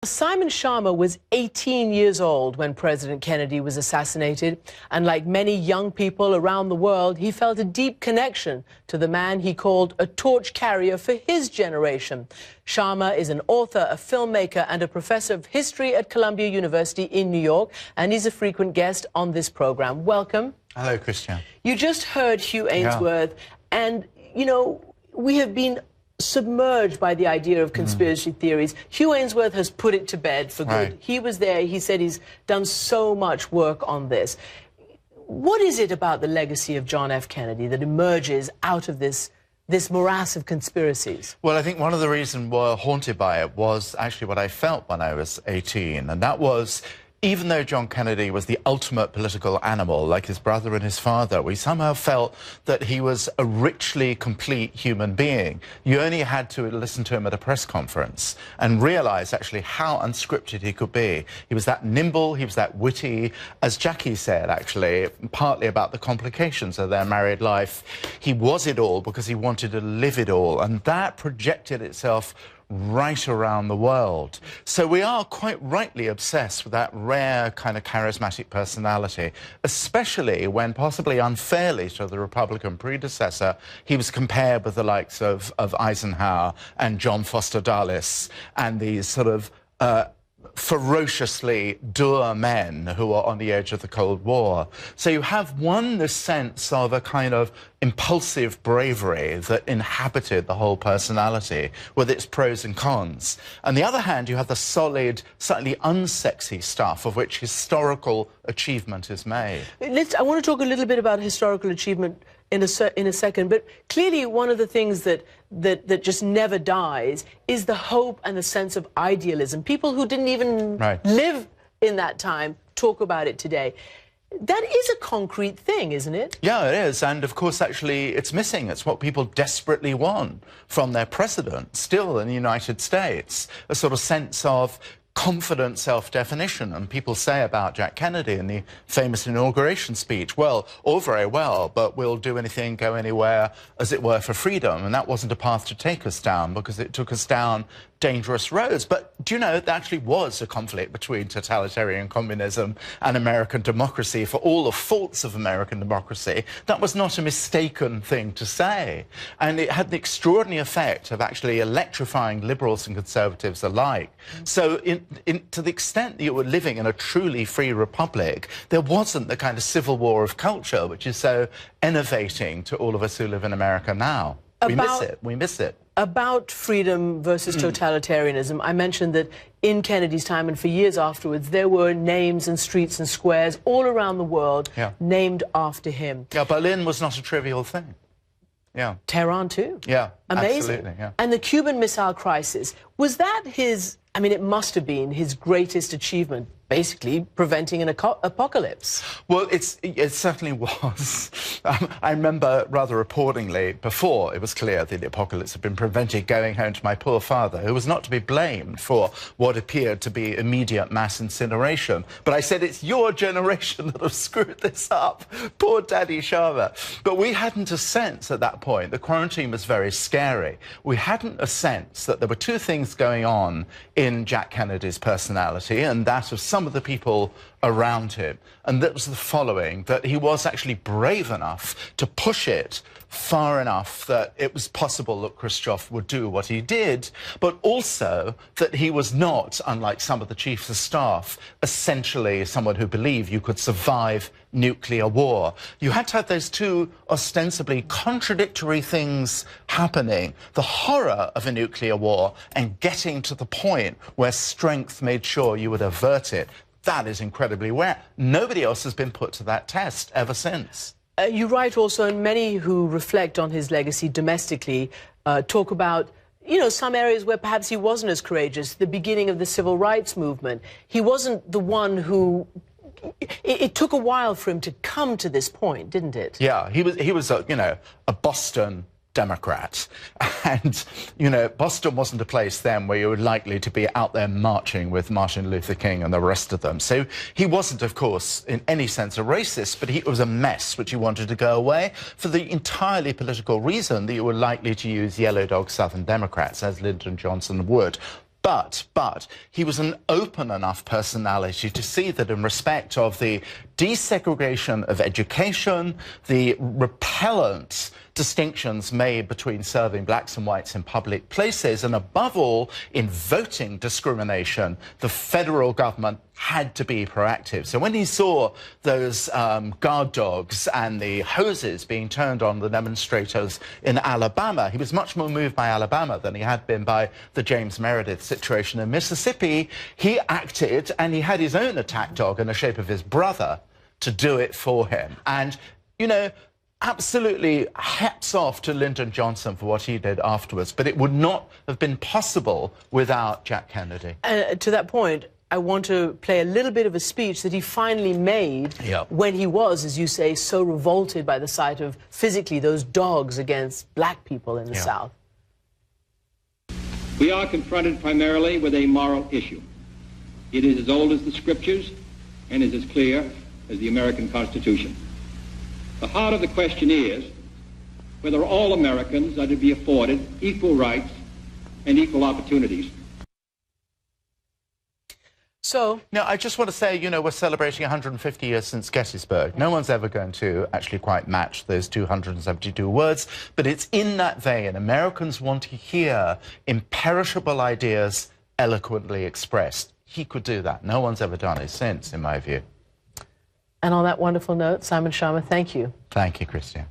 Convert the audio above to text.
Simon Schama was 18 years old when President Kennedy was assassinated, and like many young people around the world, he felt a deep connection to the man he called a torch carrier for his generation. Schama is an author, a filmmaker, and a professor of history at Columbia University in New York, and he's a frequent guest on this program. Welcome. Hello, Christiane. You just heard Hugh Ainsworth, and, you know, we have been submerged by the idea of conspiracy theories. Hugh Ainsworth has put it to bed for good. Right. He was there. He said he's done so much work on this. What is it about the legacy of John F. Kennedy that emerges out of this morass of conspiracies? Well, I think one of the reasons we're haunted by it was actually what I felt when I was 18, and that was, even though John Kennedy was the ultimate political animal, like his brother and his father, we somehow felt that he was a richly complete human being. You only had to listen to him at a press conference and realize actually how unscripted he could be. He was that nimble, he was that witty. As Jackie said, actually, partly about the complications of their married life, he was it all because he wanted to live it all, and that projected itself right around the world. So we are quite rightly obsessed with that rare kind of charismatic personality, especially when, possibly unfairly to the Republican predecessor, he was compared with the likes of Eisenhower and John Foster Dulles and these sort of ferociously dour men who are on the edge of the Cold War. So you have this sense of a kind of impulsive bravery that inhabited the whole personality with its pros and cons. On the other hand, you have the solid, slightly unsexy stuff of which historical achievement is made. I want to talk a little bit about historical achievement in a second, but clearly one of the things that just never dies is the hope and the sense of idealism. People who didn't even live in that time talk about it today. That is a concrete thing, isn't it? Yeah, it is. And, of course, actually, it's missing. It's what people desperately want from their president, still in the United States, a sort of sense of confident self-definition. And people say about Jack Kennedy in the famous inauguration speech, well, all very well, but we'll do anything, go anywhere, as it were, for freedom. And that wasn't a path to take us down, because it took us down dangerous roads. But do you know, there actually was a conflict between totalitarian communism and American democracy. For all the faults of American democracy, that was not a mistaken thing to say. And it had the extraordinary effect of actually electrifying liberals and conservatives alike. So to the extent that you were living in a truly free republic, there wasn't the kind of civil war of culture which is so enervating to all of us who live in America now. We miss it. We miss it. About freedom versus totalitarianism, I mentioned that in Kennedy's time and for years afterwards, there were names and streets and squares all around the world named after him. Yeah, Berlin was not a trivial thing. Yeah. Tehran too. Yeah, amazing. Absolutely, yeah. And the Cuban Missile Crisis, was that his, I mean, it must have been his greatest achievement, basically preventing an apocalypse. Well, it certainly was. I remember rather appallingly, before it was clear that the apocalypse had been prevented, going home to my poor father, who was not to be blamed for what appeared to be immediate mass incineration. But I said, it's your generation that have screwed this up. Poor Daddy Schama. But we hadn't a sense at that point. The quarantine was very scary. We hadn't a sense that there were two things going on in Jack Kennedy's personality, and that of some of the people around him. And that was the following, that he was actually brave enough to push it far enough that it was possible that Khrushchev would do what he did, but also that he was not, unlike some of the chiefs of staff, essentially someone who believed you could survive nuclear war. You had to have those two ostensibly contradictory things happening: the horror of a nuclear war and getting to the point where strength made sure you would avert it. That is incredibly rare. Nobody else has been put to that test ever since. You write also, and many who reflect on his legacy domestically talk about, you know, some areas where perhaps he wasn't as courageous. The beginning of the civil rights movement. He wasn't the one who... It took a while for him to come to this point, didn't it? Yeah, he was you know, a Boston Democrat. And, you know, Boston wasn't a place then where you were likely to be out there marching with Martin Luther King and the rest of them. So he wasn't, of course, in any sense a racist, but he was a mess which he wanted to go away for the entirely political reason that you were likely to use yellow dog Southern Democrats, as Lyndon Johnson would. But he was an open enough personality to see that in respect of the desegregation of education, the repellent distinctions made between serving blacks and whites in public places, and above all, in voting discrimination, the federal government had to be proactive. So when he saw those guard dogs and the hoses being turned on the demonstrators in Alabama, he was much more moved by Alabama than he had been by the James Meredith situation in Mississippi. He acted, and he had his own attack dog in the shape of his brother to do it for him. And, you know, absolutely hats off to Lyndon Johnson for what he did afterwards, but it would not have been possible without Jack Kennedy. To that point, I want to play a little bit of a speech that he finally made when he was, as you say, so revolted by the sight of physically those dogs against black people in the South. We are confronted primarily with a moral issue. It is as old as the scriptures and is as clear as the American Constitution. The heart of the question is whether all Americans are to be afforded equal rights and equal opportunities. So, now, I just want to say, you know, we're celebrating 150 years since Gettysburg. No one's ever going to actually quite match those 272 words, but it's in that vein. Americans want to hear imperishable ideas eloquently expressed. He could do that. No one's ever done it since, in my view. And on that wonderful note, Simon Schama, thank you. Thank you, Christiane.